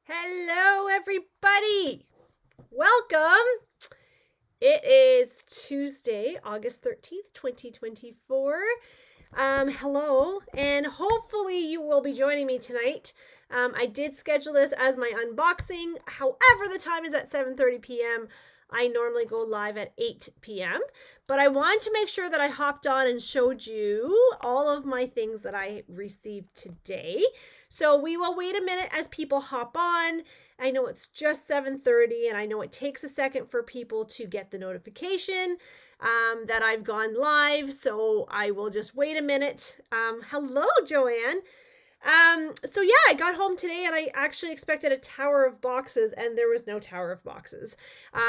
Hello, everybody. Welcome. It is Tuesday, August 13th, 2024. Hello, and hopefully you will be joining me tonight. I did schedule this as my unboxing. However, the time is at 7:30 p.m. I normally go live at 8 p.m. But I wanted to make sure that I hopped on and showed you all of my things that I received today. So we will wait a minute as people hop on. I know it's just 7:30 and I know it takes a second for people to get the notification that I've gone live. So I will just wait a minute. Hello, Joanne. So yeah, I got home today and I actually expected a tower of boxes and there was no tower of boxes.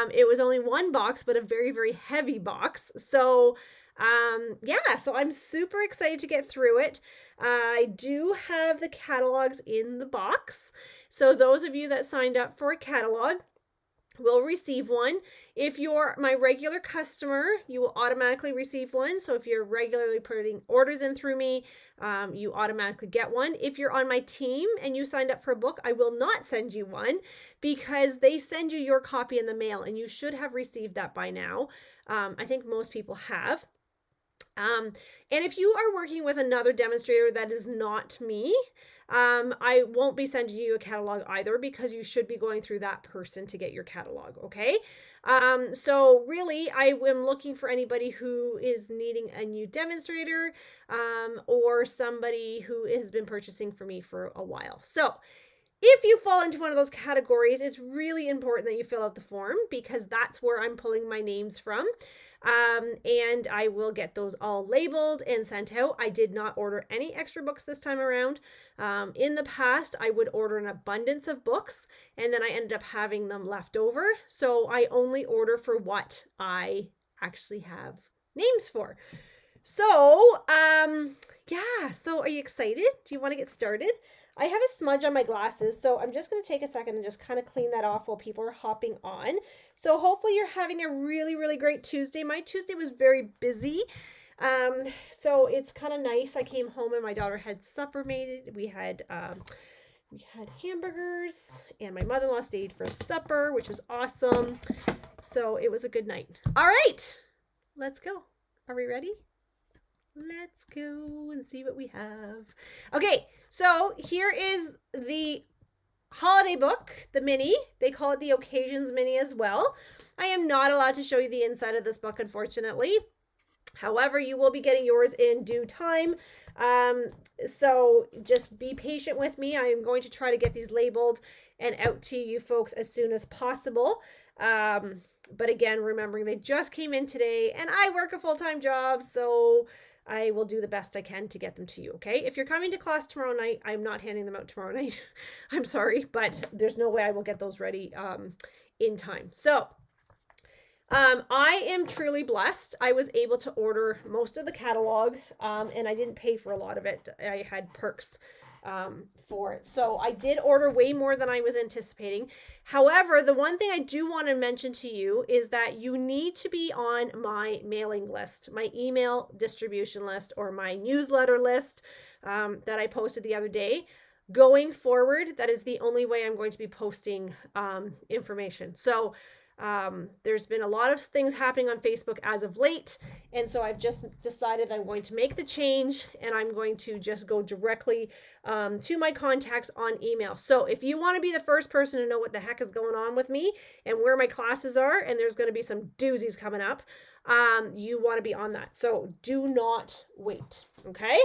It was only one box, but a very, very heavy box. So yeah, so I'm super excited to get through it. I do have the catalogs in the box. So those of you that signed up for a catalog will receive one. If you're my regular customer, you will automatically receive one. So if you're regularly putting orders in through me, you automatically get one. If you're on my team and you signed up for a book, I will not send you one because they send you your copy in the mail and you should have received that by now. I think most people have. And if you are working with another demonstrator that is not me, I won't be sending you a catalog either because you should be going through that person to get your catalog, okay? So really, I am looking for anybody who is needing a new demonstrator or somebody who has been purchasing for me for a while. So if you fall into one of those categories, it's really important that you fill out the form because that's where I'm pulling my names from. And I will get those all labeled and sent out. I did not order any extra books this time around. In the past, I would order an abundance of books and then I ended up having them left over. So I only order for what I actually have names for. So, yeah, so are you excited? Do you want to get started? I have a smudge on my glasses, so I'm just going to take a second and just kind of clean that off while people are hopping on. So hopefully you're having a really, really great Tuesday. My Tuesday was very busy, so it's kind of nice. I came home and my daughter had supper made. We had hamburgers, and my mother-in-law stayed for supper, which was awesome. So it was a good night. All right, let's go. Are we ready? Let's go and see what we have. Okay, so here is the holiday book, the mini. They call it the Occasions Mini as well. I am not allowed to show you the inside of this book, unfortunately. However, you will be getting yours in due time. So just be patient with me. I am going to try to get these labeled and out to you folks as soon as possible. But again, remembering they just came in today and I work a full-time job, so I will do the best I can to get them to you, okay? If you're coming to class tomorrow night, I'm not handing them out tomorrow night. I'm sorry, but there's no way I will get those ready in time. So I am truly blessed. I was able to order most of the catalog and I didn't pay for a lot of it. I had perks for it. So I did order way more than I was anticipating. However, the one thing I do want to mention to you is that you need to be on my mailing list, my email distribution list, or my newsletter list that I posted the other day. Going forward, that is the only way I'm going to be posting information. So there's been a lot of things happening on Facebook as of late, and so I've just decided I'm going to make the change and I'm going to just go directly to my contacts on email. So if you want to be the first person to know what the heck is going on with me and where my classes are, and there's going to be some doozies coming up, you want to be on that. So do not wait, okay?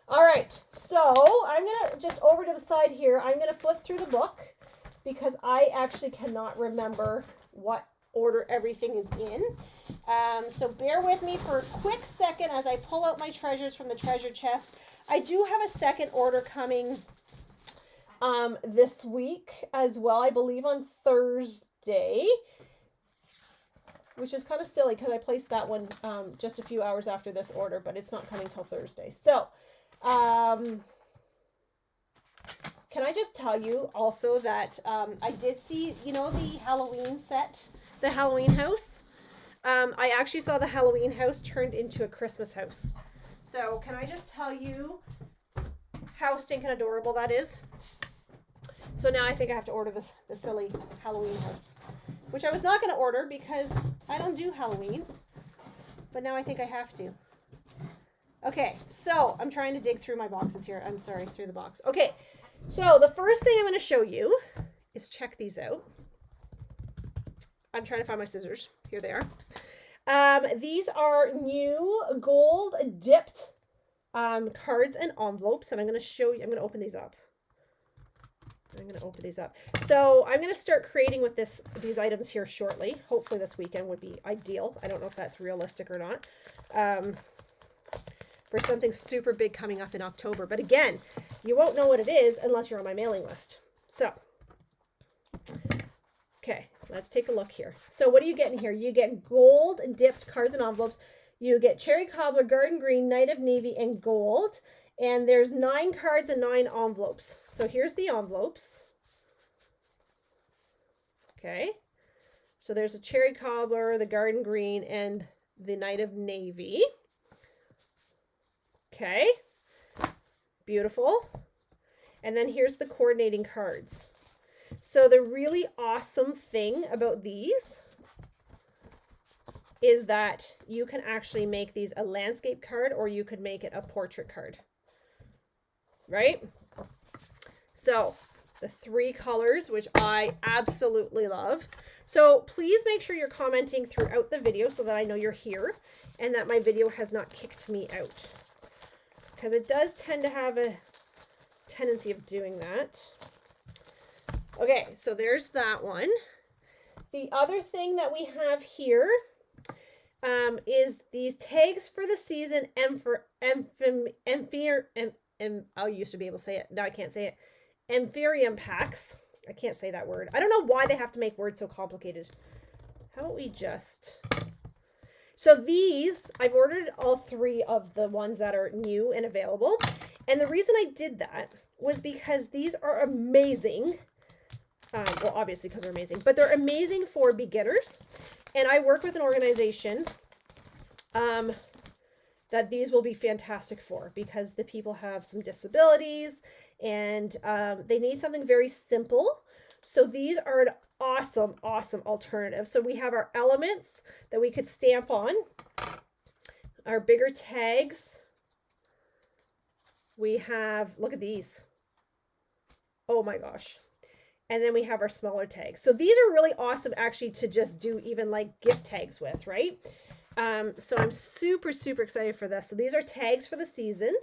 All right, so I'm going to just over to the side here, I'm going to flip through the book because I actually cannot remember what order everything is in. So bear with me for a quick second as I pull out my treasures from the treasure chest. I do have a second order coming this week as well, I believe on Thursday, which is kind of silly because I placed that one just a few hours after this order, but it's not coming till Thursday. So can I just tell you also that I did see, you know, the Halloween set, the Halloween house. I actually saw the Halloween house turned into a Christmas house. So can I just tell you how stinking adorable that is? So now I think I have to order the silly Halloween house, which I was not going to order because I don't do Halloween, but now I think I have to. Okay, so I'm trying to dig through my boxes here. I'm sorry, through the box. Okay, so the first thing I'm going to show you is check these out. I'm trying to find my scissors. Here they are. These are new gold dipped cards and envelopes, and I'm going to show you. I'm going to open these up. So I'm going to start creating with these items here shortly. Hopefully this weekend would be ideal. I don't know if that's realistic or not. For something super big coming up in October. But again, you won't know what it is unless you're on my mailing list. So, okay, let's take a look here. So what are you getting here? You get gold dipped cards and envelopes. You get Cherry Cobbler, Garden Green, Knight of Navy, and Gold. And there's 9 cards and 9 envelopes. So here's the envelopes. Okay. So there's a Cherry Cobbler, the Garden Green, and the Knight of Navy. Okay. Beautiful. And then here's the coordinating cards. So the really awesome thing about these is that you can actually make these a landscape card, or you could make it a portrait card. Right? So the 3 colors, which I absolutely love. So please make sure you're commenting throughout the video so that I know you're here and that my video has not kicked me out, because it does tend to have a tendency of doing that. Okay, so there's that one. The other thing that we have here is these tags for the season I used to be able to say it. Now I can't say it. Amphibium packs. I can't say that word. I don't know why they have to make words so complicated. How about we just... So these, I've ordered all 3 of the ones that are new and available. And the reason I did that was because these are amazing. Well, obviously because they're amazing, but they're amazing for beginners. And I work with an organization that these will be fantastic for, because the people have some disabilities and they need something very simple. So these are an awesome, awesome alternative. So we have our elements that we could stamp on, our bigger tags. We have, look at these. Oh my gosh. And then we have our smaller tags. So these are really awesome actually to just do even like gift tags with, right? So I'm super, super excited for this. So these are tags for the season.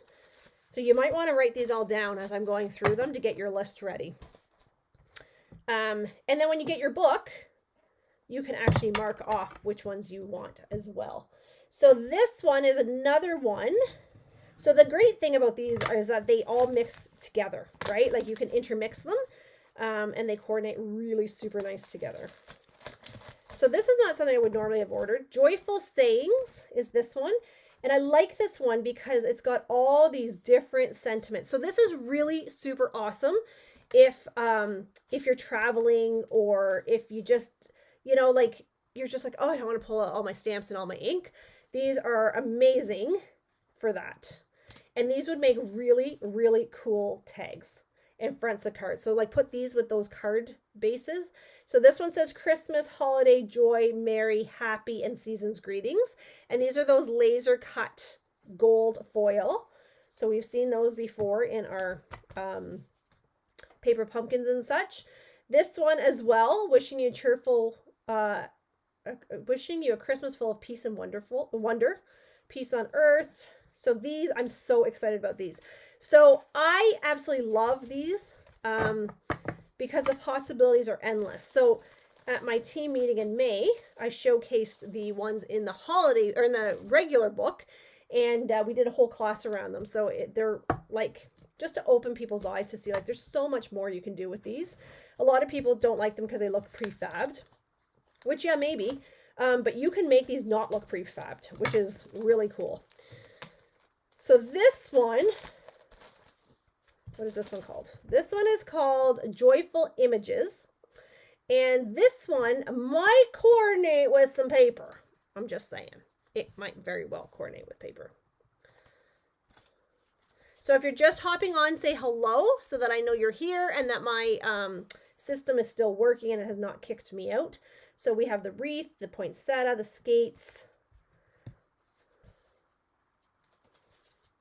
So you might want to write these all down as I'm going through them to get your list ready. And then when you get your book, you can actually mark off which ones you want as well. So this one is another one. So the great thing about these is that they all mix together, right? Like you can intermix them and they coordinate really super nice together. So this is not something I would normally have ordered. Joyful Sayings is this one. And I like this one because it's got all these different sentiments. So this is really super awesome if you're traveling, or if you just, you know, like you're just like, oh, I don't want to pull out all my stamps and all my ink. These are amazing for that. And these would make really, really cool tags and fronts of cards. So like put these with those card bases. So this one says Christmas, holiday, joy, merry, happy, and season's greetings. And these are those laser cut gold foil. So we've seen those before in our paper pumpkins and such. This one as well, wishing you a Christmas full of peace and wonder, peace on earth. So these, I'm so excited about these. So I absolutely love these because the possibilities are endless. So at my team meeting in May, I showcased the ones in the holiday or in the regular book, and we did a whole class around them. So they're like just to open people's eyes to see like there's so much more you can do with these. A lot of people don't like them because they look prefabbed, which yeah, maybe, but you can make these not look prefabbed, which is really cool. So this one, what is this one called? This one is called Joyful Images. And this one might coordinate with some paper. I'm just saying. It might very well coordinate with paper. So if you're just hopping on, say hello so that I know you're here and that my system is still working and it has not kicked me out. So we have the wreath, the poinsettia, the skates,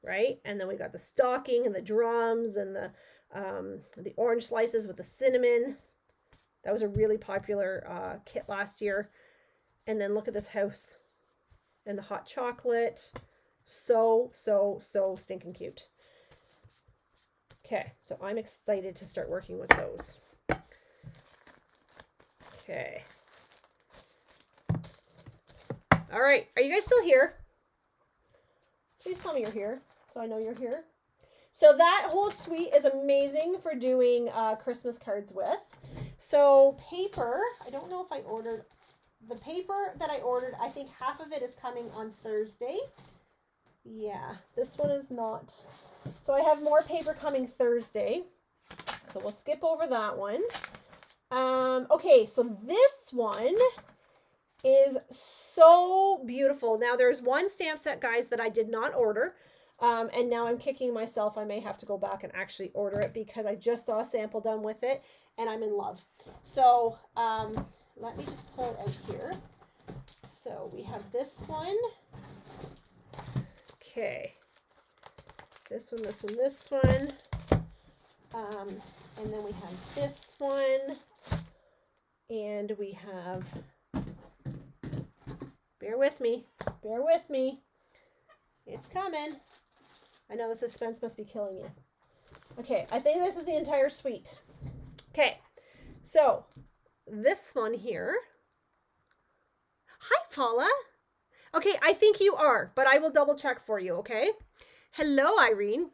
right? And then we got the stocking and the drums and the orange slices with the cinnamon. That was a really popular kit last year. And then look at this house and the hot chocolate. So stinking cute. Okay, so I'm excited to start working with those. Okay. All right, are you guys still here? Please tell me you're here so I know you're here. So that whole suite is amazing for doing Christmas cards with. So paper, I don't know if I ordered the paper that I ordered. I think half of it is coming on Thursday. Yeah, this one is not. So I have more paper coming Thursday. So we'll skip over that one. Okay, so this one is so beautiful. Now there's one stamp set, guys, that I did not order. And now I'm kicking myself. I may have to go back and actually order it because I just saw a sample done with it and I'm in love. So let me just pull it out here. So we have this one. Okay. This one, this one, this one. And then we have this one. And we have, bear with me, it's coming. I know the suspense must be killing you. Okay, I think this is the entire suite. Okay, so this one here. Hi, Paula. Okay, I think you are, but I will double check for you, okay? Hello, Irene.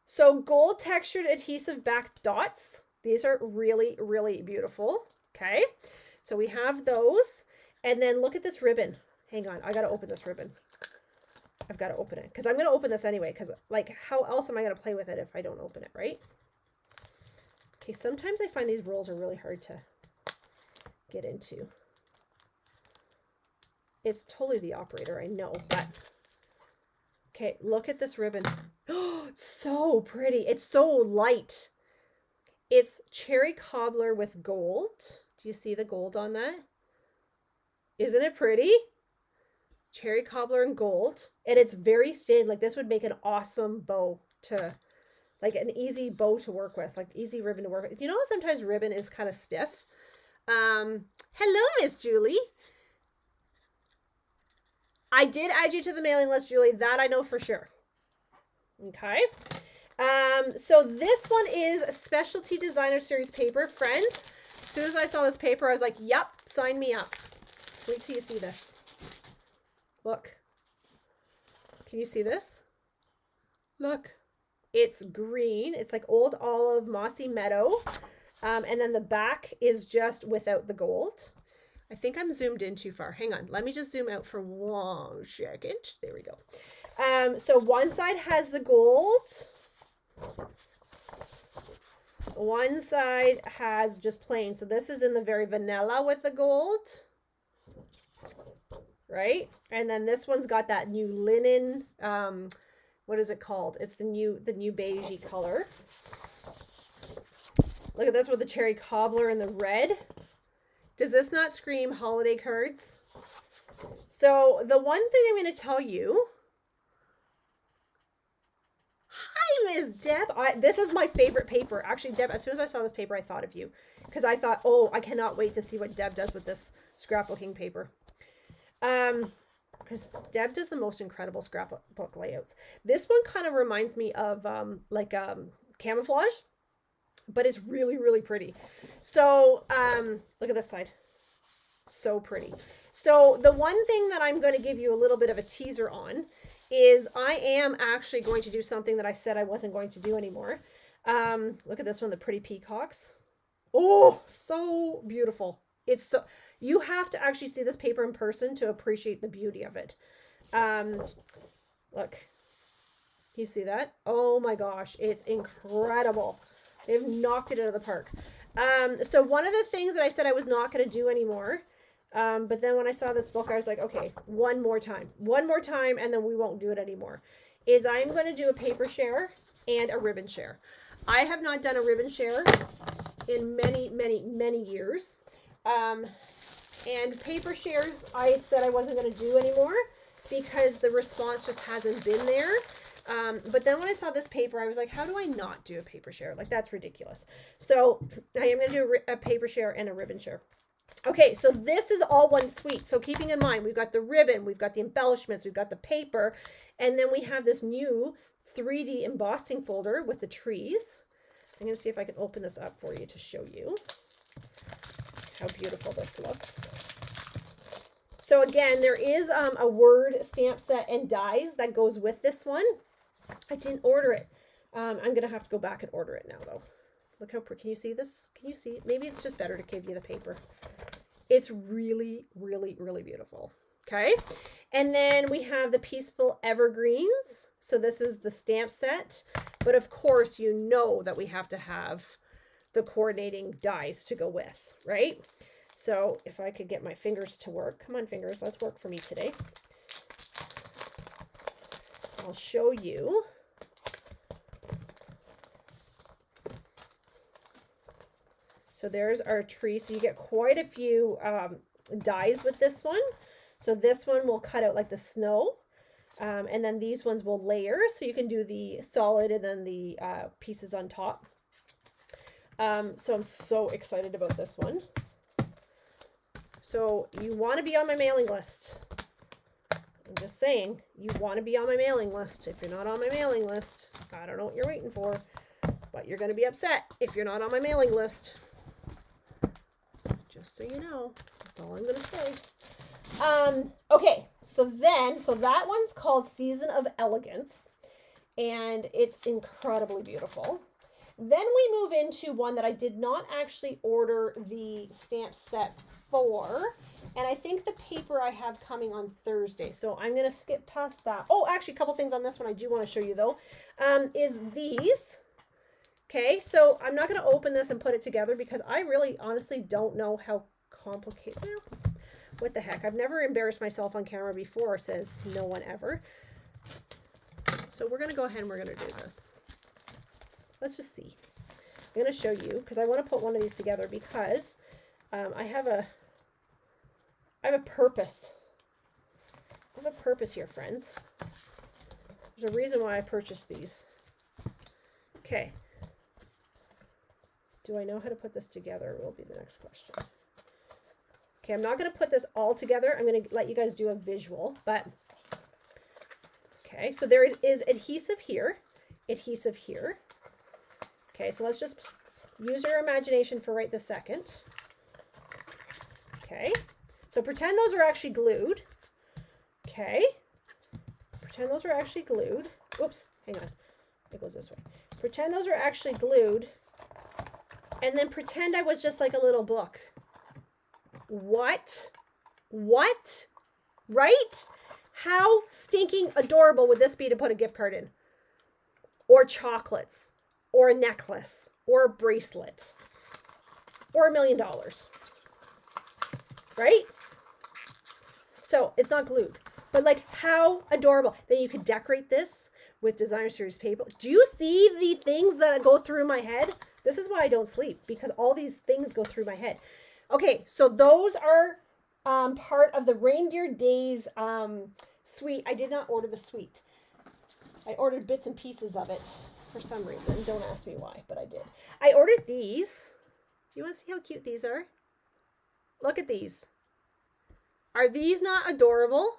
So gold textured adhesive back dots. These are really, really beautiful. Okay, so we have those. And then look at this ribbon. Hang on, I got to open this ribbon. I've got to open it because I'm going to open this anyway because, like, how else am I going to play with it if I don't open it, right? Okay, sometimes I find these rolls are really hard to get into. It's totally the operator, I know, but okay, look at this ribbon. Oh, so pretty. It's so light. It's cherry cobbler with gold. Do you see the gold on that? Isn't it pretty? Cherry cobbler and gold. And it's very thin. Like, this would make an awesome bow to, like, an easy bow to work with, like easy ribbon to work with. You know, sometimes ribbon is kind of stiff. Hello, Miss Julie. I did add you to the mailing list, Julie. That I know for sure. Okay. So this one is Specialty Designer Series paper. Friends, as soon as I saw this paper, I was like, yep, sign me up. Wait till you see this. Look. Can you see this? Look. It's green. It's like old olive mossy meadow. And then the back is just without the gold. I think I'm zoomed in too far. Hang on. Let me just zoom out for 1 second. There we go. So one side has the gold. One side has just plain. So this is in the very vanilla with the gold. Right? And then this one's got that new linen, what is it called? It's the new beigey color. Look at this with the cherry cobbler and the red. Does this not scream holiday cards? So the one thing I'm going to tell you. Hi, Miss Deb. This is my favorite paper. Actually, Deb, as soon as I saw this paper, I thought of you. Because I thought, oh, I cannot wait to see what Deb does with this scrapbooking paper. Because Deb does the most incredible scrapbook layouts. This one kind of reminds me of camouflage. But it's really, really pretty. So, look at this side. So pretty. So the one thing that I'm going to give you a little bit of a teaser on is I am actually going to do something that I said I wasn't going to do anymore. Look at this one, the pretty peacocks. Oh, so beautiful. It's so, you have to actually see this paper in person to appreciate the beauty of it. Look, you see that? Oh my gosh, it's incredible. They've knocked it out of the park. So one of the things that I said I was not going to do anymore, but then when I saw this book, I was like, okay, one more time, and then we won't do it anymore, is I'm going to do a paper share and a ribbon share. I have not done a ribbon share in many years. And paper shares, I said I wasn't going to do anymore because the response just hasn't been there. But then when I saw this paper, I was like, how do I not do a paper share? Like, that's ridiculous. So I am going to do a paper share and a ribbon share. Okay, so this is all one suite. So keeping in mind, we've got the ribbon, we've got the embellishments, we've got the paper, and then we have this new 3D embossing folder with the trees. I'm going to see if I can open this up for you to show you how beautiful this looks. So again, there is a word stamp set and dies that goes with this one. I didn't order it. I'm going to have to go back and order it now, though. Look how pretty. Can you see this? Can you see? Maybe it's just better to give you the paper. It's really, really, really beautiful. Okay. And then we have the Peaceful Evergreens. So this is the stamp set. But of course, you know that we have to have the coordinating dies to go with, right? So if I could get my fingers to work. Come on, fingers. Let's work for me today. I'll show you. So there's our tree. So you get quite a few dies with this one. So this one will cut out like the snow. And then these ones will layer. So you can do the solid and then the pieces on top. So I'm so excited about this one. So you want to be on my mailing list. I'm just saying, you want to be on my mailing list. If you're not on my mailing list, I don't know what you're waiting for. But you're going to be upset if you're not on my mailing list. Just so you know, that's all I'm going to say. Okay, so that one's called Season of Elegance, and it's incredibly beautiful. Then we move into one that I did not actually order the stamp set for, and I think the paper I have coming on Thursday, so I'm going to skip past that. Oh, actually, a couple things on this one I do want to show you, though, is these. Okay, so I'm not going to open this and put it together because I really honestly don't know how complicated. Well, what the heck? I've never embarrassed myself on camera before, says no one ever. So we're going to go ahead and we're going to do this. Let's just see. I'm going to show you because I want to put one of these together because I have a purpose. I have a purpose here, friends. There's a reason why I purchased these. Okay. Do I know how to put this together will be the next question. Okay, I'm not going to put this all together. I'm going to let you guys do a visual, but okay, so there it is, adhesive here, adhesive here. Okay, so let's just use your imagination for right this second. Okay, so pretend those are actually glued. Okay, pretend those are actually glued. Oops, hang on, it goes this way. Pretend those are actually glued. And then pretend I was just like a little book. What? What? Right? How stinking adorable would this be to put a gift card in? Or chocolates, or a necklace, or a bracelet, or $1 million. Right? So it's not glued, but like how adorable. Then you could decorate this with designer series paper. Do you see the things that go through my head? This is why I don't sleep, because all these things go through my head. Okay, so those are part of the Reindeer Days suite. I did not order the suite. I ordered bits and pieces of it for some reason. Don't ask me why, but I did. I ordered these. Do you want to see how cute these are? Look at these. Are these not adorable?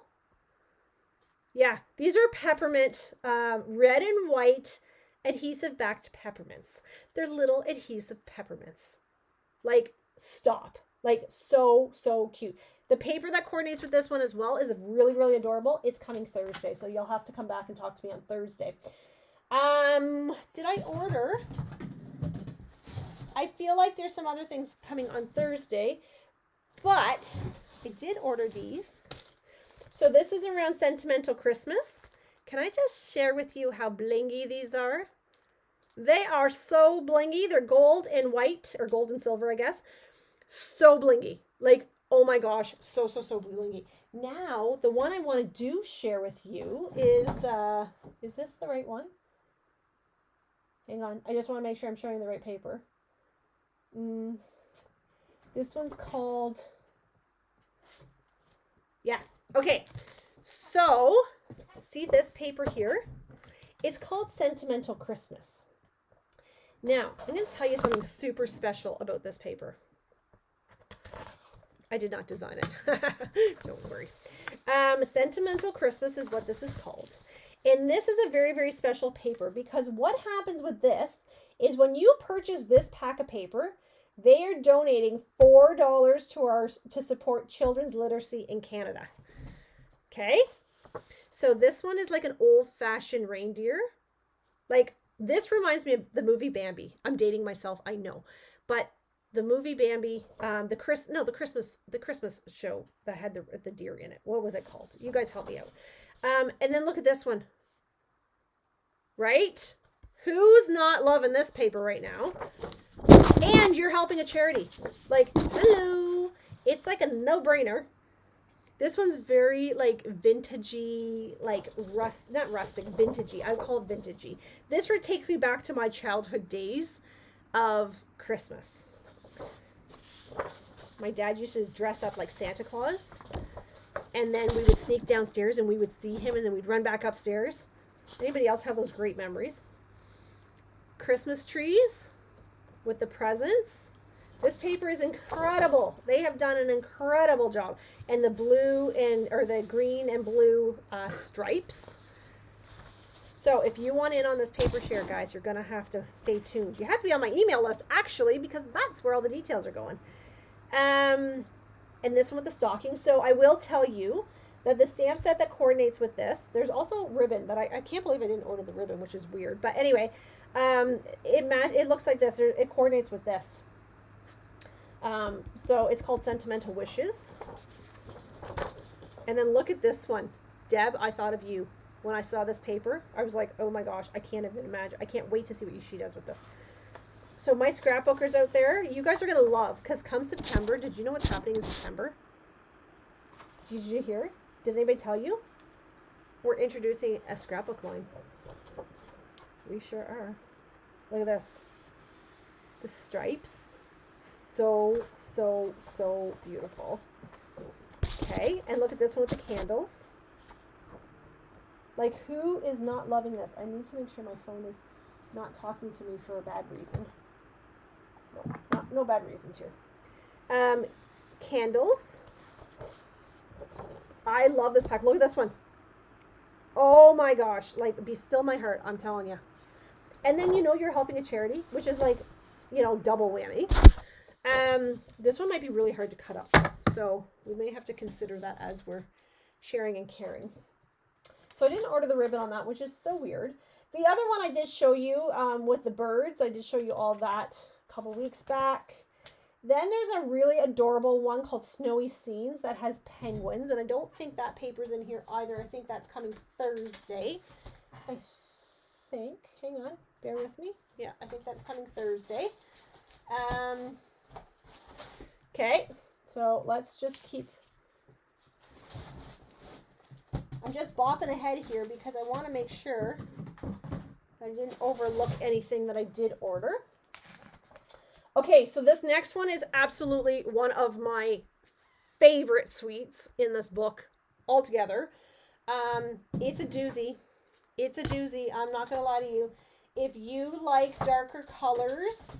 Yeah, these are peppermint, red and white adhesive backed peppermints. They're little adhesive peppermints. Like, stop. Like, so cute. The paper that coordinates with this one as well is really, really adorable. It's coming Thursday, so you'll have to come back and talk to me on Thursday. Did I order? I feel like there's some other things coming on Thursday, but I did order these. So this is around Sentimental Christmas. Can I just share with you how blingy these are? They are so blingy. They're gold and white, or gold and silver, I guess. So blingy. Like, oh my gosh, so blingy. Now, the one I want to share with you is this the right one? Hang on. I just want to make sure I'm showing the right paper. This one's called, yeah, okay. So, see this paper here? It's called Sentimental Christmas. Now, I'm going to tell you something super special about this paper. I did not design it. Don't worry. Sentimental Christmas is what this is called. And this is a very, very special paper because what happens with this is when you purchase this pack of paper, they are donating $4 to support children's literacy in Canada. Okay? So this one is like an old-fashioned reindeer. Like, this reminds me of the movie Bambi. I'm dating myself, I know. But the movie Bambi, the Christmas show that had the deer in it. What was it called? You guys help me out. And then look at this one. Right? Who's not loving this paper right now? And you're helping a charity. Like, hello. It's like a no-brainer. This one's very like vintagey, like not rustic, vintagey. I would call it vintagey. This takes me back to my childhood days of Christmas. My dad used to dress up like Santa Claus, and then we would sneak downstairs and we would see him, and then we'd run back upstairs. Anybody else have those great memories? Christmas trees with the presents. This paper is incredible. They have done an incredible job. And the blue or the green and blue stripes. So if you want in on this paper share, guys, you're going to have to stay tuned. You have to be on my email list, actually, because that's where all the details are going. And this one with the stocking. So I will tell you that the stamp set that coordinates with this, there's also ribbon that I can't believe I didn't order the ribbon, which is weird. But anyway, it looks like this. It coordinates with this. So it's called Sentimental Wishes. And then look at this one. Deb, I thought of you. When I saw this paper, I was like, oh my gosh, I can't even imagine. I can't wait to see what she does with this. So my scrapbookers out there, you guys are going to love, because come September, did you know what's happening in September? Did you hear? Did anybody tell you? We're introducing a scrapbook line. We sure are. Look at this. The stripes. So, so, so beautiful. Okay, and look at this one with the candles. Like, who is not loving this? I need to make sure my phone is not talking to me for a bad reason. No bad reasons here. Candles. I love this pack. Look at this one. Oh my gosh. Like, be still my heart, I'm telling you. And then you're helping a charity, which is like, double whammy. This one might be really hard to cut up. So we may have to consider that as we're sharing and caring. So I didn't order the ribbon on that, which is so weird. The other one I did show you with the birds. I did show you all that a couple weeks back. Then there's a really adorable one called Snowy Scenes that has penguins. And I don't think that paper's in here either. I think that's coming Thursday. I think. Hang on. Bear with me. Yeah, I think that's coming Thursday. Okay. So let's just keep... I'm just bopping ahead here because I want to make sure I didn't overlook anything that I did order. Okay, so this next one is absolutely one of my favorite sweets in this book altogether. It's a doozy. It's a doozy. I'm not going to lie to you. If you like darker colors,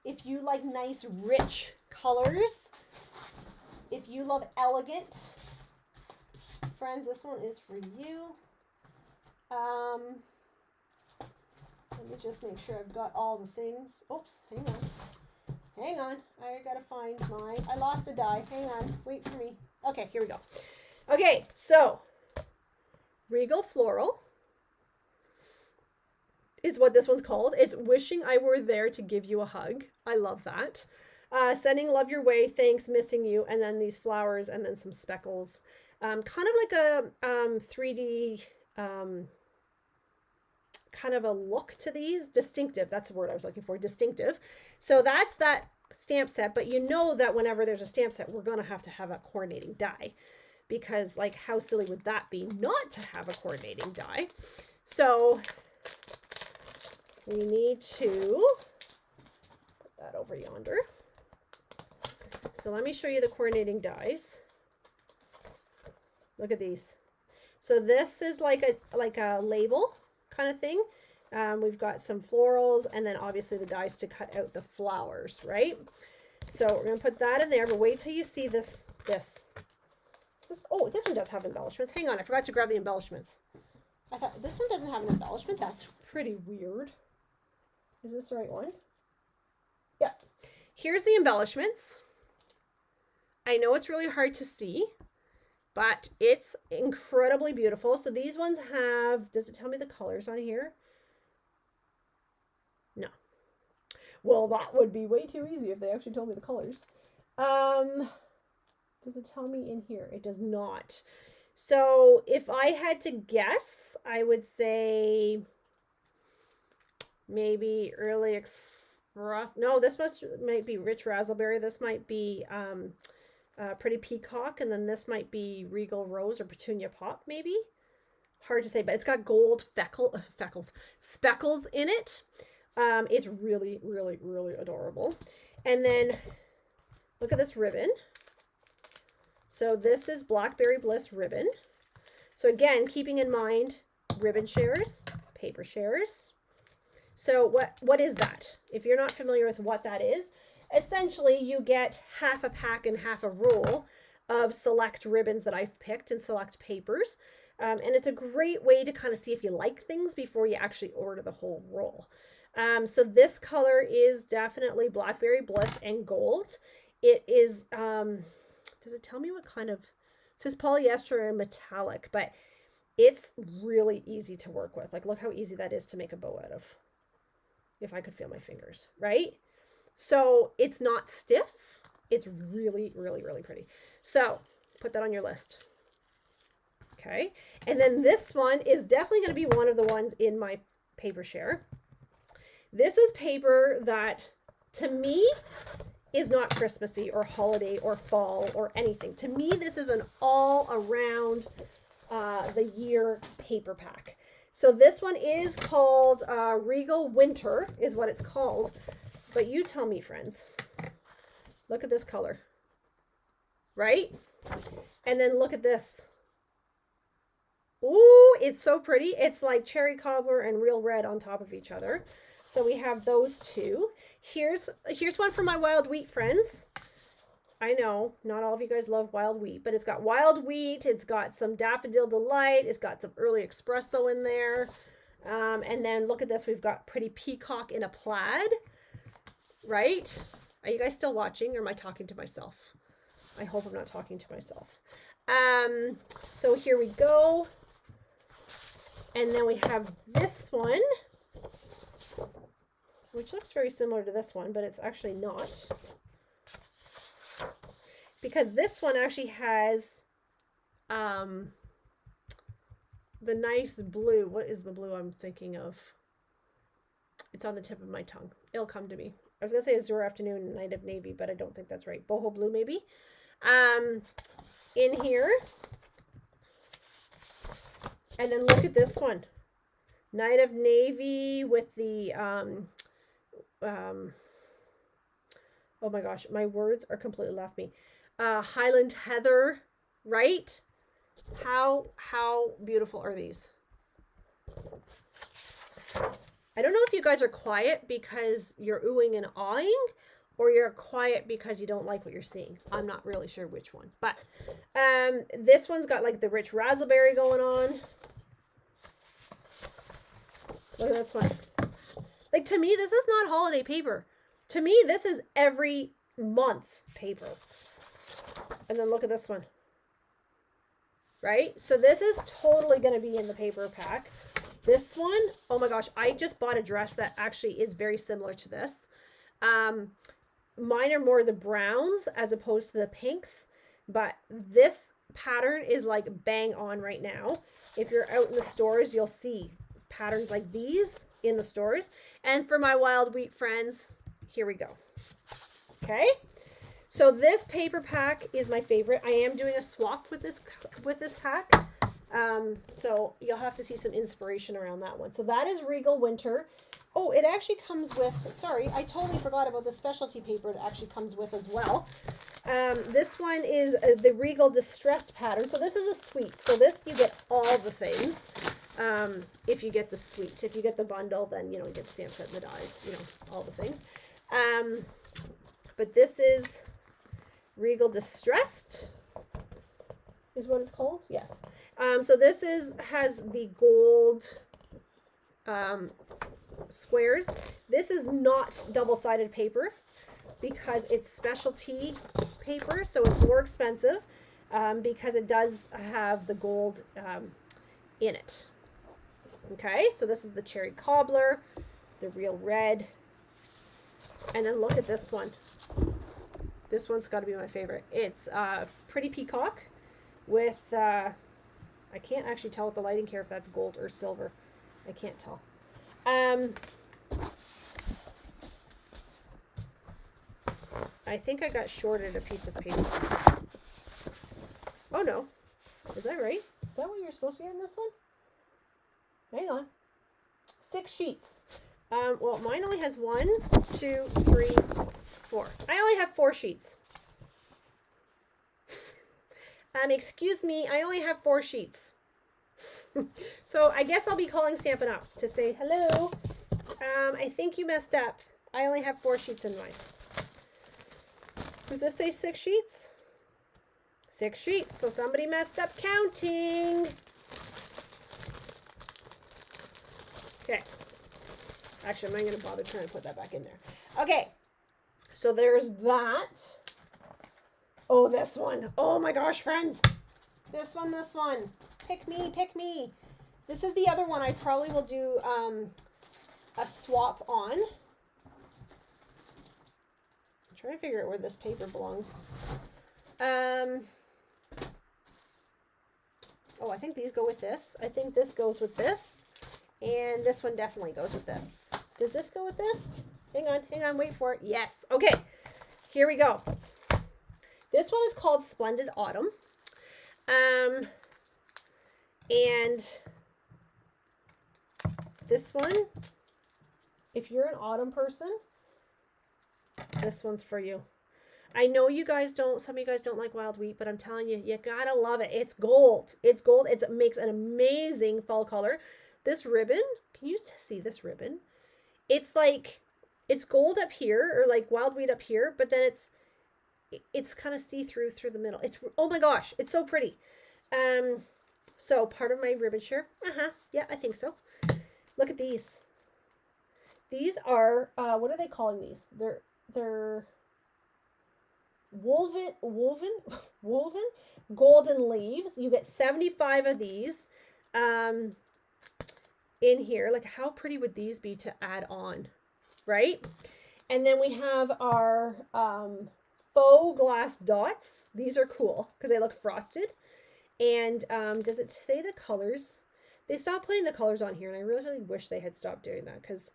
if you like nice, rich colors, if you love elegant, friends, this one is for you. Let me just make sure I've got all the things. Oops, hang on. Hang on. I gotta find mine. I lost a die. Hang on. Wait for me. Okay, here we go. Okay, so Regal Floral is what this one's called. It's Wishing I Were There to Give You a Hug. I love that. Sending love your way, thanks, missing you, and then these flowers and then some speckles. Kind of like a 3D kind of a look to these. Distinctive, that's the word I was looking for, distinctive. So that's that stamp set, but you know that whenever there's a stamp set, we're going to have a coordinating die. because like how silly would that be not to have a coordinating die? So we need to put that over yonder. So let me show you the coordinating dies. Look at these. So this is like a label kind of thing. We've got some florals and then obviously the dies to cut out the flowers, right? So we're going to put that in there, but wait till you see this. Oh, this one does have embellishments. Hang on, I forgot to grab the embellishments. I thought this one doesn't have an embellishment. That's pretty weird. Is this the right one? Yeah. Here's the embellishments. I know it's really hard to see, but it's incredibly beautiful. So these ones have, does it tell me the colors on here? No. Well, that would be way too easy if they actually told me the colors. Does it tell me in here? It does not. So if I had to guess, I would say maybe Early Express. No, this might be Rich Razzleberry. This might be Pretty Peacock, and then this might be Regal Rose or Petunia Pop, maybe. Hard to say, but it's got gold speckles in it. It's really, really, really adorable. And then look at this ribbon. So this is Blackberry Bliss ribbon. So again, keeping in mind ribbon shares, paper shares. So what is that? If you're not familiar with what that is, essentially you get half a pack and half a roll of select ribbons that I've picked and select papers. And it's a great way to kind of see if you like things before you actually order the whole roll. So this color is definitely Blackberry Bliss and gold. It is, does it tell me what kind of, it says polyester and metallic, but it's really easy to work with. Like, look how easy that is to make a bow out of, if I could feel my fingers, right? So it's not stiff. It's really, really, really pretty. So put that on your list. Okay. And then this one is definitely going to be one of the ones in my paper share. This is paper that to me is not Christmassy or holiday or fall or anything. To me, this is an all around the year paper pack. So this one is called Regal Winter is what it's called. But you tell me, friends, look at this color, right? And then look at this. Ooh, it's so pretty. It's like cherry cobbler and real red on top of each other. So we have those two. Here's one for my wild wheat friends. I know not all of you guys love wild wheat, but it's got wild wheat. It's got some Daffodil Delight. It's got some early espresso in there. And then look at this. We've got Pretty Peacock in a plaid, right? Are you guys still watching or am I talking to myself? I hope I'm not talking to myself. So here we go. And then we have this one, which looks very similar to this one, but it's actually not. Because this one actually has the nice blue. What is the blue I'm thinking of? It's on the tip of my tongue. It'll come to me. I was going to say Azure Afternoon, Night of Navy, but I don't think that's right. Boho Blue, maybe. In here. And then look at this one. Night of Navy with the, oh my gosh, my words are completely left me. Highland Heather, right? How beautiful are these? I don't know if you guys are quiet because you're oohing and awing, or you're quiet because you don't like what you're seeing. I'm not really sure which one. But this one's got like the rich raspberry going on. Look at this one. Like, to me, this is not holiday paper. To me, this is every month paper. And then look at this one. Right? So this is totally going to be in the paper pack. This one, oh my gosh, I just bought a dress that actually is very similar to this. Mine are more the browns as opposed to the pinks, but this pattern is like bang on right now. If you're out in the stores, you'll see patterns like these in the stores. And for my wild wheat friends, here we go. Okay. So this paper pack is my favorite. I am doing a swap with this pack. So you'll have to see some inspiration around that one. So that is Regal Winter. Oh, it actually comes with, sorry, I totally forgot about the specialty paper it actually comes with as well. This one is the Regal Distressed pattern. So this is a suite. So this, you get all the things. If you get the suite. If you get the bundle, then, you know, you get the stamp set and the dies, you know, all the things. But this is Regal Distressed is what it's called. Yes. So this has the gold squares. This is not double-sided paper because it's specialty paper, so it's more expensive because it does have the gold in it. Okay, so this is the cherry cobbler, the real red, and then look at this one. This one's got to be my favorite. It's Pretty Peacock with I can't actually tell with the lighting here if that's gold or silver. I can't tell. I think I got shorted a piece of paper. Oh no. Is that right? Is that what you're supposed to get in this one? Hang on. 6 sheets. Well, mine only has 1, 2, 3, 4. I only have 4 sheets. Excuse me, I only have 4 sheets. So I guess I'll be calling Stampin' Up to say, hello, I think you messed up. I only have 4 sheets in mine. Does this say 6 sheets? 6 sheets. So somebody messed up counting. Okay. Actually, I'm not going to bother trying to put that back in there. Okay. So there's that. Oh, this one. Oh my gosh, friends. This one, this one. Pick me, pick me. This is the other one I probably will do a swap on. I'm trying to figure out where this paper belongs. Oh, I think these go with this. I think this goes with this. And this one definitely goes with this. Does this go with this? Hang on, wait for it. Yes. Okay, here we go. This one is called Splendid Autumn. And this one, if you're an autumn person, this one's for you. I know you guys don't, some of you guys don't like wild wheat, but I'm telling you, you gotta love it. It's gold. It's gold. It makes an amazing fall color. This ribbon, can you see this ribbon? It's like, it's gold up here, or like wild wheat up here, but then it's kind of see-through through the middle. It's, oh my gosh, it's so pretty. So part of my ribbon share. Yeah, I think so. Look at these. These are, what are they calling these? They're woven golden leaves. You get 75 of these in here. Like, how pretty would these be to add on, right? And then we have our faux glass dots. These are cool because they look frosted. And does it say the colors? They stopped putting the colors on here, and I really wish they had stopped doing that because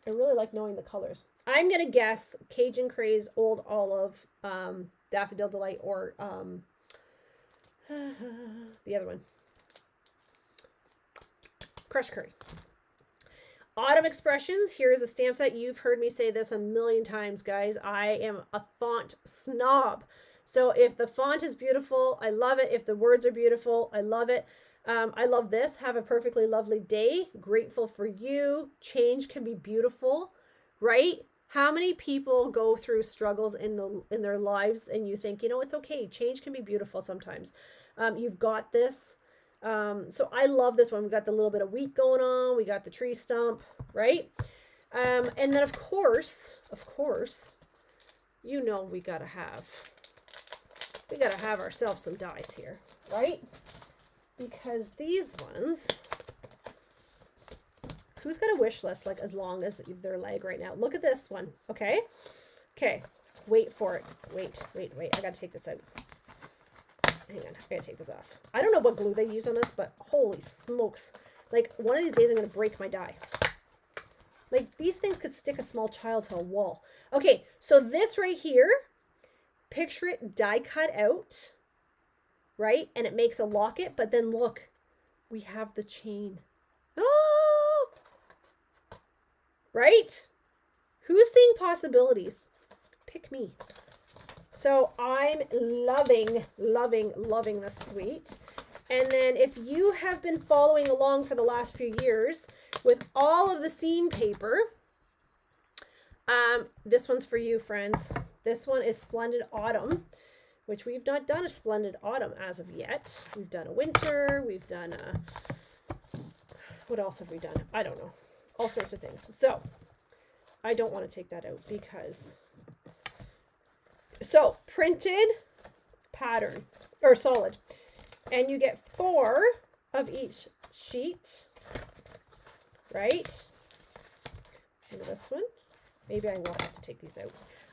I really like knowing the colors. I'm going to guess Cajun Craze, Old Olive, Daffodil Delight, or the other one. Crushed Curry. Autumn Expressions. Here is a stamp set. You've heard me say this a million times, guys. I am a font snob. So if the font is beautiful, I love it. If the words are beautiful, I love it. I love this. Have a perfectly lovely day. Grateful for you. Change can be beautiful, right? How many people go through struggles in their lives and you think, you know, it's okay. Change can be beautiful sometimes. You've got this. So I love this one. We got the little bit of wheat going on. We got the tree stump, right? And then of course, you know, we gotta have ourselves some dies here, right? Because these ones, who's got a wish list like as long as their leg right now? Look at this one. Okay. Wait for it. Wait. I gotta take this out. Hang on, I gotta take this off. I don't know what glue they use on this, but holy smokes. Like, one of these days I'm gonna break my die. Like, these things could stick a small child to a wall. Okay, so this right here, picture it die cut out, right? And it makes a locket, but then look, we have the chain. Oh! Right? Who's seeing possibilities? Pick me. So I'm loving, loving, loving this suite. And then if you have been following along for the last few years with all of the scene paper, this one's for you, friends. This one is Splendid Autumn, which we've not done a Splendid Autumn as of yet. We've done a winter. We've done a... What else have we done? I don't know. All sorts of things. So I don't want to take that out because... So printed pattern, or solid. And you get 4 of each sheet, right? And this one. Maybe I will have to take these out.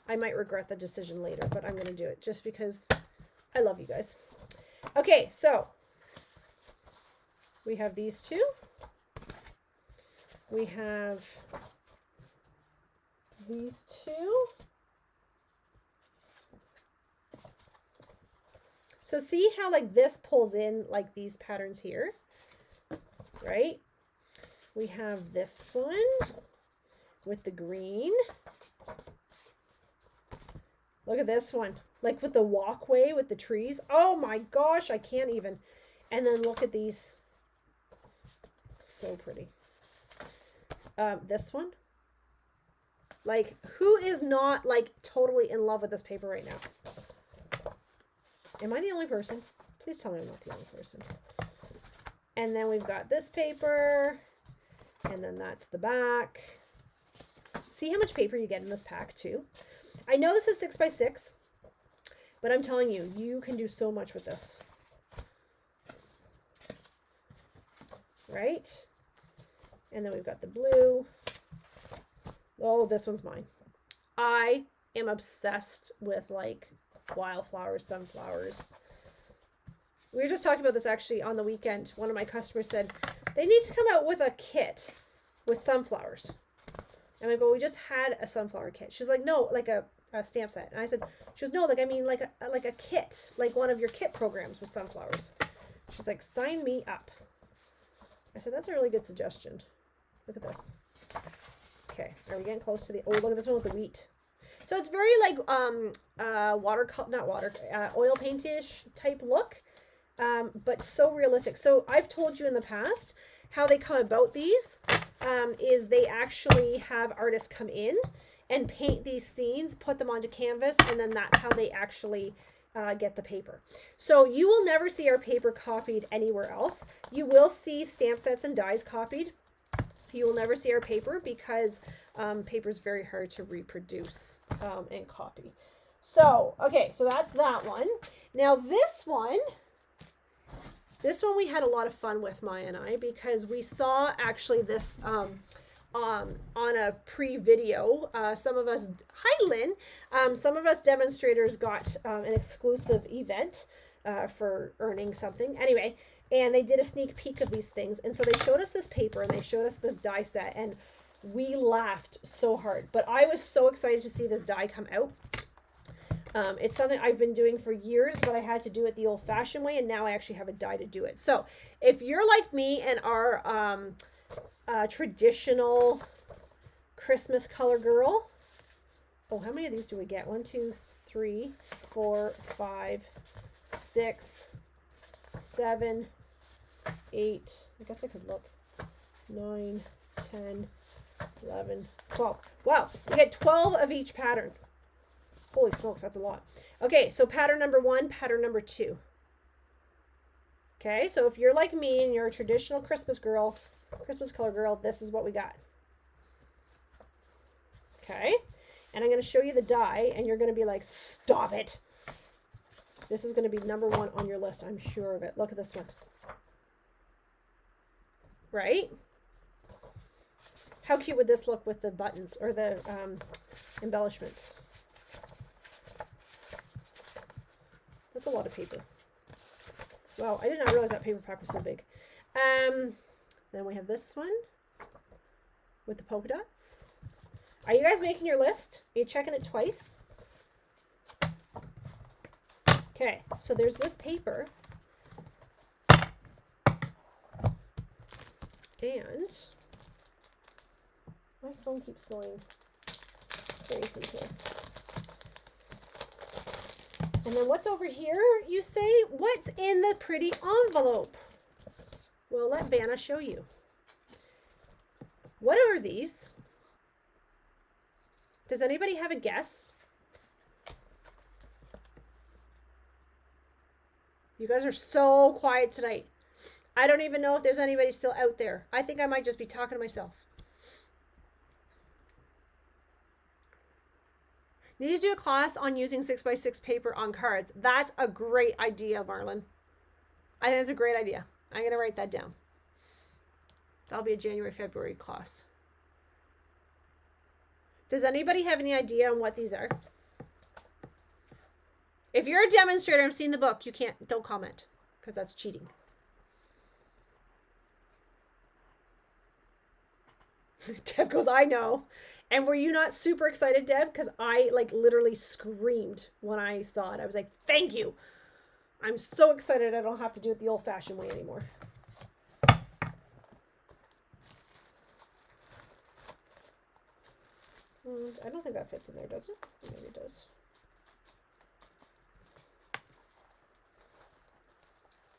I might regret the decision later, but I'm going to do it just because I love you guys. Okay, so we have these two. We have these two. So see how like this pulls in like these patterns here, right? We have this one with the green. Look at this one, like with the walkway with the trees. Oh my gosh, I can't even. And then look at these. So pretty. This one. Like, who is not like totally in love with this paper right now? Am I the only person? Please tell me I'm not the only person. And then we've got this paper. And then that's the back. See how much paper you get in this pack too? I know this is 6 by 6, but I'm telling you, you can do so much with this. Right? And then we've got the blue. Oh, this one's mine. I am obsessed with like wildflowers, sunflowers. We were just talking about this actually on the weekend. One of my customers said they need to come out with a kit with sunflowers. And I go, we just had a sunflower kit. She's like, no, like a stamp set. And I said, she goes, no, like I mean like a kit, like one of your kit programs with sunflowers. She's like, sign me up. I said, that's a really good suggestion. Look at this. Okay, are we getting close to the, oh, look at this one with the wheat. So it's very like oil paint-ish type look, but so realistic. So I've told you in the past how they come about these. Is they actually have artists come in and paint these scenes, put them onto canvas, and then that's how they actually get the paper. So you will never see our paper copied anywhere else. You will see stamp sets and dies copied. You will never see our paper because paper is very hard to reproduce and copy. So, okay, so that's that one. Now this one we had a lot of fun with, Maya and I, because we saw actually this on a pre-video. Some of us, hi Lynn, some of us demonstrators got an exclusive event for earning something. Anyway, and they did a sneak peek of these things. And so they showed us this paper and they showed us this die set, and we laughed so hard. But I was so excited to see this die come out. It's something I've been doing for years, but I had to do it the old-fashioned way, and now I actually have a die to do it. So if you're like me and are traditional Christmas color girl, oh, how many of these do we get? 1, 2, 3, 4, 5, 6, 7, 8. I guess I could look. 9, 10, 11, 12. Wow, we get 12 of each pattern. Holy smokes, that's a lot. Okay, so pattern number 1, pattern number 2. Okay, so if you're like me and you're a traditional Christmas girl, Christmas color girl, this is what we got. Okay, and I'm going to show you the die, and you're going to be like, stop it. This is going to be number 1 on your list, I'm sure of it. Look at this one. Right? How cute would this look with the buttons or the embellishments? That's a lot of paper. Wow, I did not realize that paper pack was so big. Then we have this one with the polka dots. Are you guys making your list? Are you checking it twice? Okay, so there's this paper. And my phone keeps going crazy here. And then what's over here, you say? What's in the pretty envelope? Well, let Vanna show you. What are these? Does anybody have a guess? You guys are so quiet tonight. I don't even know if there's anybody still out there. I think I might just be talking to myself. Need to do a class on using 6x6 paper on cards. That's a great idea, Marlon. I think it's a great idea. I'm going to write that down. That'll be a January, February class. Does anybody have any idea on what these are? If you're a demonstrator and have seen the book, you don't comment because that's cheating. Deb goes, I know. And were you not super excited, Deb? Because I literally screamed when I saw it. I was like, thank you. I'm so excited I don't have to do it the old-fashioned way anymore. I don't think that fits in there, does it? Maybe it does.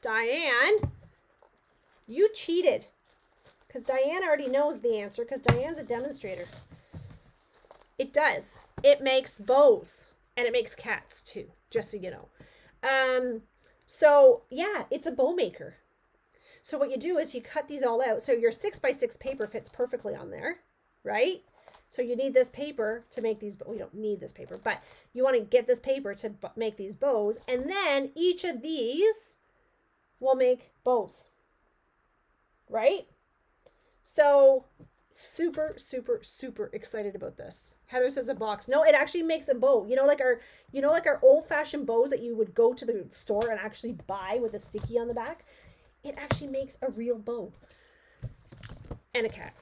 Diane, you cheated. Because Diane already knows the answer because Diane's a demonstrator. It does. It makes bows. And it makes cats too, just so you know. So yeah, it's a bow maker. So what you do is you cut these all out. So your 6x6 paper fits perfectly on there, right? So you need this paper to make these, we don't need this paper, but you want to get this paper to make these bows. And then each of these will make bows, right? So super, super, super excited about this. Heather says a box. No, it actually makes a bow. You know, like our old-fashioned bows that you would go to the store and actually buy with a sticky on the back. It actually makes a real bow. And a cat.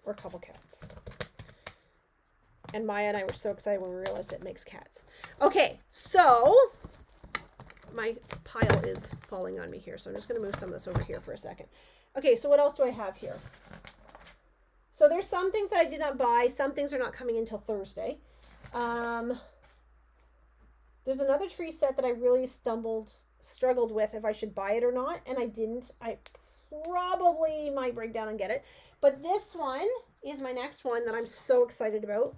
Or a couple cats. And Maya and I were so excited when we realized it makes cats. Okay, so my pile is falling on me here. So I'm just going to move some of this over here for a second. Okay, so what else do I have here? So there's some things that I did not buy. Some things are not coming until Thursday. There's another tree set that I really struggled with if I should buy it or not. And I didn't. I probably might break down and get it. But this one is my next one that I'm so excited about.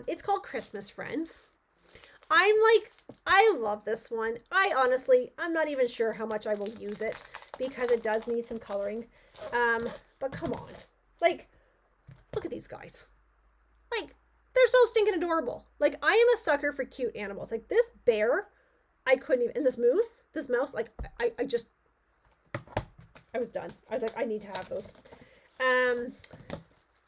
It's called Christmas Friends. I love this one. I'm not even sure how much I will use it because it does need some coloring. But come on. Look at these guys. They're so stinking adorable. I am a sucker for cute animals. This bear, I couldn't even, and this mouse, I was done. I was like, I need to have those. And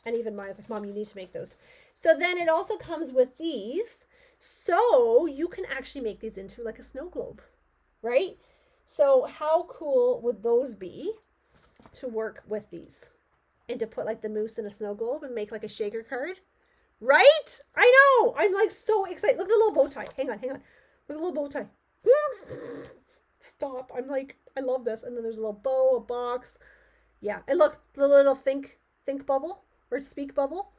even Maya's like, Mom, you need to make those. So then it also comes with these. So you can actually make these into a snow globe, right? So how cool would those be to work with these and to put the moose in a snow globe and make a shaker card, right? I know. I'm so excited. Look at the little bow tie. Hang on. Look at the little bow tie. Stop. I love this. And then there's a little bow, a box. Yeah. And look, the little think bubble or speak bubble.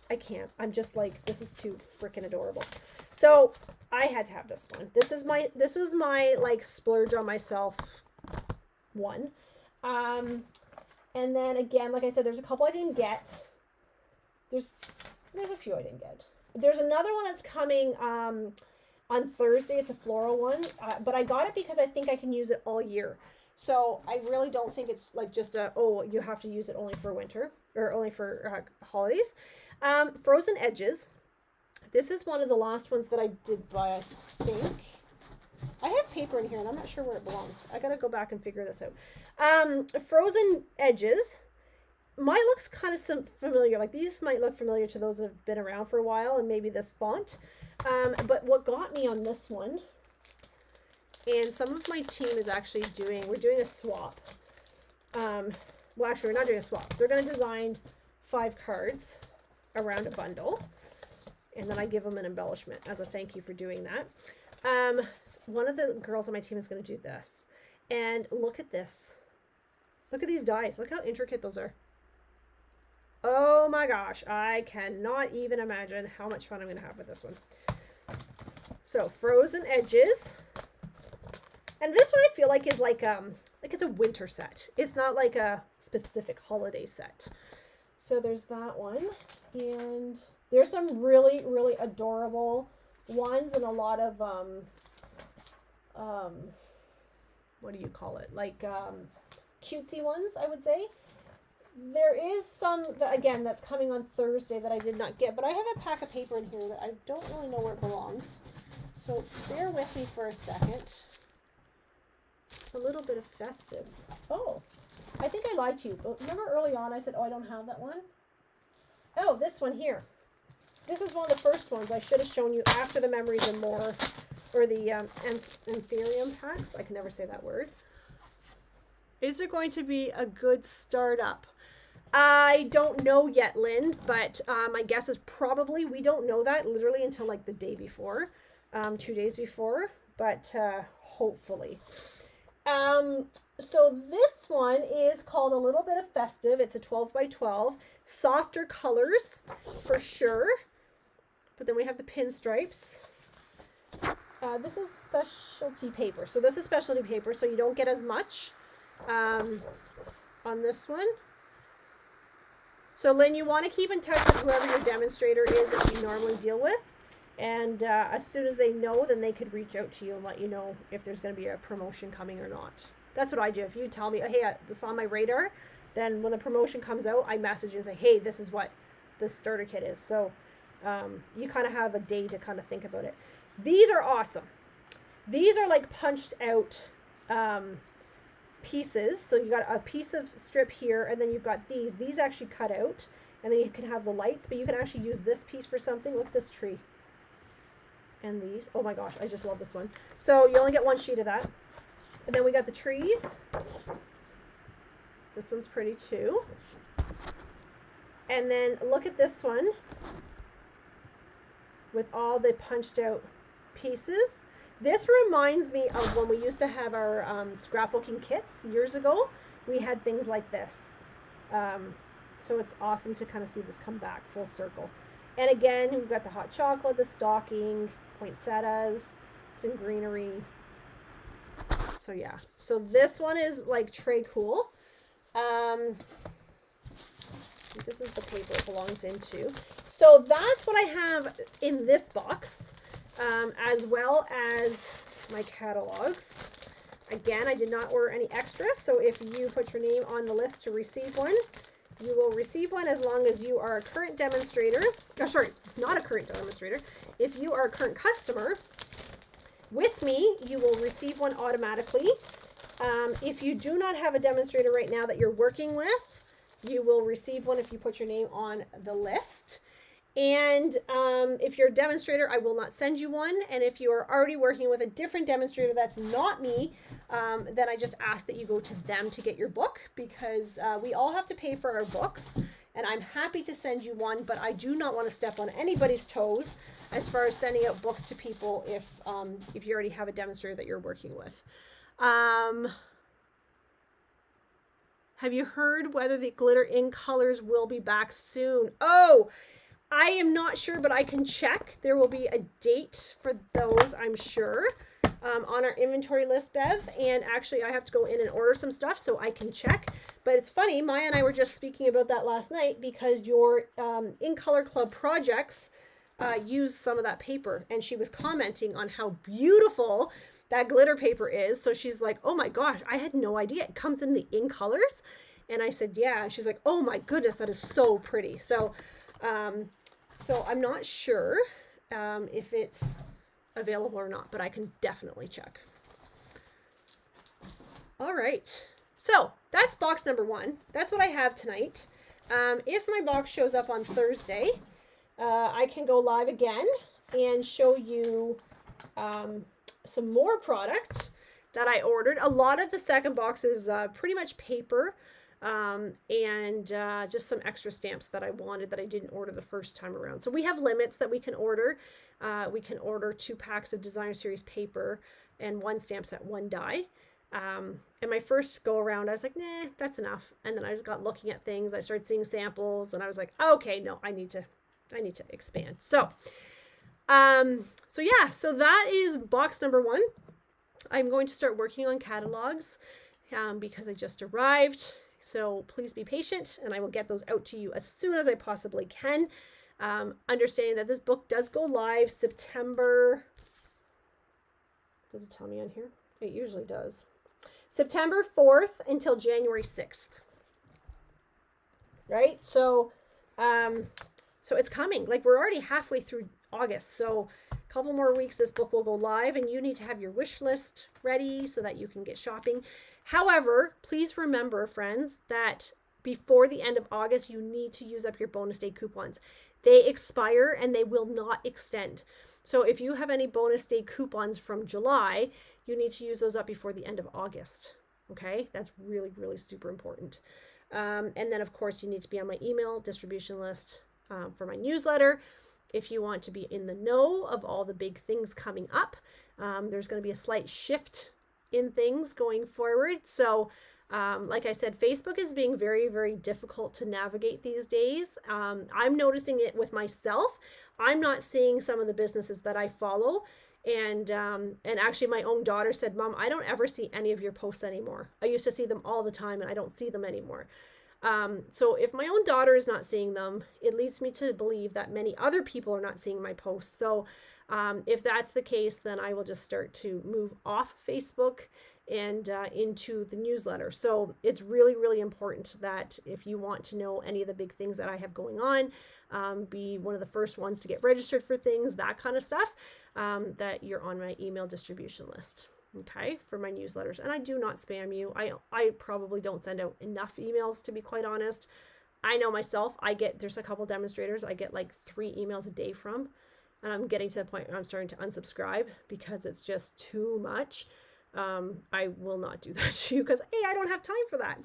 I can't. I'm just this is too freaking adorable. So I had to have this one. This was my splurge on myself one. And then again, like I said, there's a couple I didn't get. There's a few I didn't get. There's another one that's coming on Thursday. It's a floral one, but I got it because I think I can use it all year. So I really don't think it's just you have to use it only for winter or only for holidays. Frozen Edges. This is one of the last ones that I did buy, I think. I have paper in here and I'm not sure where it belongs. I gotta go back and figure this out. Frozen Edges. Mine looks kind of familiar. These might look familiar to those that have been around for a while and maybe this font. But what got me on this one, and some of my team is actually we're doing a swap. Well, actually, we're not doing a swap. They're going to design 5 cards around a bundle. And then I give them an embellishment as a thank you for doing that. One of the girls on my team is going to do this. And look at this. Look at these dies. Look how intricate those are. Oh my gosh. I cannot even imagine how much fun I'm going to have with this one. So frozen edges. And this one I feel like is like it's a winter set. It's not like a specific holiday set. So there's that one. And there's some really, really adorable ones and a lot of what do you call it? Like cutesy ones, I would say. There is some that, again, that's coming on Thursday that I did not get, but I have a pack of paper in here that I don't really know where it belongs. So bear with me for a second. A little bit of festive. Oh, I think I lied to you. But remember early on I said, oh, I don't have that one? Oh, this one here. This is one of the first ones I should have shown you after the Memories and More, or the Ethereum packs. I can never say that word. Is there going to be a good startup? I don't know yet, Lynn, but my guess is probably, we don't know that literally until like the day before, 2 days before, but hopefully. So this one is called A Little Bit of Festive. It's a 12 by 12, softer colors for sure. But then we have the pinstripes. This is specialty paper. So this is specialty paper, so you don't get as much on this one. So Lynn, you want to keep in touch with whoever your demonstrator is that you normally deal with. And as soon as they know, then they could reach out to you and let you know if there's going to be a promotion coming or not. That's what I do. If you tell me, hey, this is on my radar, then when the promotion comes out, I message you and say, hey, this is what the starter kit is. So you kind of have a day to kind of think about it. These are awesome. These are like punched out pieces. So you got a piece of strip here, and then you've got these. These actually cut out, and then you can have the lights, but you can actually use this piece for something. Look at this tree. And these. Oh my gosh, I just love this one. So you only get one sheet of that. And then we got the trees. This one's pretty too. And then look at this one with all the punched out pieces. This reminds me of when we used to have our scrapbooking kits years ago. We had things like this. So it's awesome to kind of see this come back full circle. And again, we've got the hot chocolate, the stocking, poinsettias, some greenery. So yeah, so this one is like tray cool. This is the paper it belongs into. So that's what I have in this box, as well as my catalogs. Again, I did not order any extra, so if you put your name on the list to receive one, you will receive one as long as you are a current demonstrator. Oh, sorry, not a current demonstrator. If you are a current customer with me, you will receive one automatically. If you do not have a demonstrator right now that you're working with, you will receive one if you put your name on the list. And if you're a demonstrator, I will not send you one. And if you are already working with a different demonstrator that's not me, then I just ask that you go to them to get your book, because we all have to pay for our books. And I'm happy to send you one, but I do not want to step on anybody's toes as far as sending out books to people if you already have a demonstrator that you're working with. Have you heard whether the glitter ink colors will be back soon? Oh, I am not sure, but I can check. There will be a date for those, I'm sure, on our inventory list, Bev. And actually, I have to go in and order some stuff so I can check. But it's funny, Maya and I were just speaking about that last night, because your In Color Club projects use some of that paper. And she was commenting on how beautiful that glitter paper is. So she's like, oh my gosh, I had no idea. It comes in the In Colors. And I said, yeah. She's like, oh my goodness, that is so pretty. So I'm not sure if it's available or not, but I can definitely check. All right. So that's box number 1. That's what I have tonight. If my box shows up on Thursday, I can go live again and show you some more product that I ordered. A lot of the second box is pretty much paper. And just some extra stamps that I wanted that I didn't order the first time around. So we have limits that we can order. we can order 2 packs of designer series paper and 1 stamp set, 1 die. And my first go around, I was like, nah, that's enough. And then I just got looking at things. I started seeing samples, and I was like, okay, no, I need to expand. So, so that is box number 1. I'm going to start working on catalogs because I just arrived. So please be patient, and I will get those out to you as soon as I possibly can. Understanding that this book does go live September. Does it tell me on here? It usually does. September 4th until January 6th. Right? So it's coming. Like, we're already halfway through August. So a couple more weeks, this book will go live, and you need to have your wish list ready so that you can get shopping. However, please remember, friends, that before the end of August, you need to use up your bonus day coupons. They expire and they will not extend. So if you have any bonus day coupons from July, you need to use those up before the end of August. Okay, that's really, really super important. And then, of course, you need to be on my email distribution list for my newsletter. If you want to be in the know of all the big things coming up, there's going to be a slight shift in things going forward. So like I said, Facebook is being very, very difficult to navigate these days. I'm noticing it with myself. I'm not seeing some of the businesses that I follow. And actually my own daughter said, Mom, I don't ever see any of your posts anymore. I used to see them all the time, and I don't see them anymore. So if my own daughter is not seeing them, it leads me to believe that many other people are not seeing my posts. So if that's the case, then I will just start to move off Facebook and into the newsletter. So it's really, really important that if you want to know any of the big things that I have going on, be one of the first ones to get registered for things, that kind of stuff, that you're on my email distribution list, okay, for my newsletters. And I do not spam you. I probably don't send out enough emails, to be quite honest. I know myself, there's a couple demonstrators I get like 3 emails a day from, and I'm getting to the point where I'm starting to unsubscribe because it's just too much. I will not do that to you because, hey, I don't have time for that.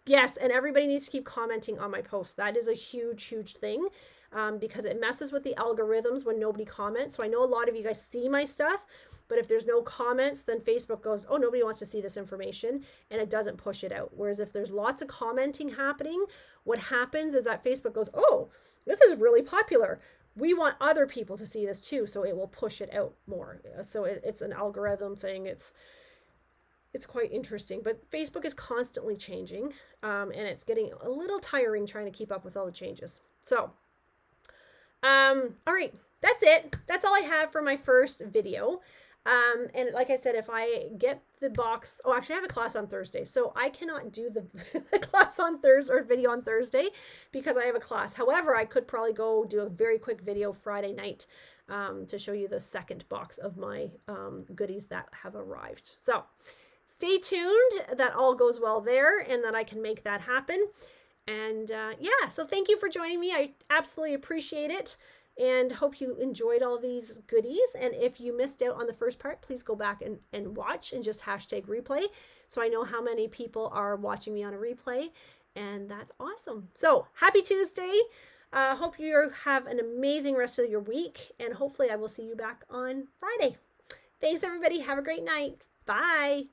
Yes, and everybody needs to keep commenting on my posts. That is a huge, huge thing, because it messes with the algorithms when nobody comments. So I know a lot of you guys see my stuff, but if there's no comments, then Facebook goes, oh, nobody wants to see this information, and it doesn't push it out. Whereas if there's lots of commenting happening, what happens is that Facebook goes, oh, this is really popular. We want other people to see this too, so it will push it out more. So it's an algorithm thing. It's quite interesting, but Facebook is constantly changing, and it's getting a little tiring trying to keep up with all the changes. So, all right, that's it. That's all I have for my first video. And like I said, if I get the box, actually I have a class on Thursday, so I cannot do the class on Thursday or video on Thursday because I have a class. However, I could probably go do a very quick video Friday night to show you the second box of my goodies that have arrived. So stay tuned that all goes well there and that I can make that happen. And yeah, so thank you for joining me. I absolutely appreciate it. And hope you enjoyed all these goodies. And if you missed out on the first part, please go back and watch and just hashtag replay. So I know how many people are watching me on a replay. And that's awesome. So happy Tuesday. Hope you have an amazing rest of your week. And hopefully I will see you back on Friday. Thanks, everybody. Have a great night. Bye.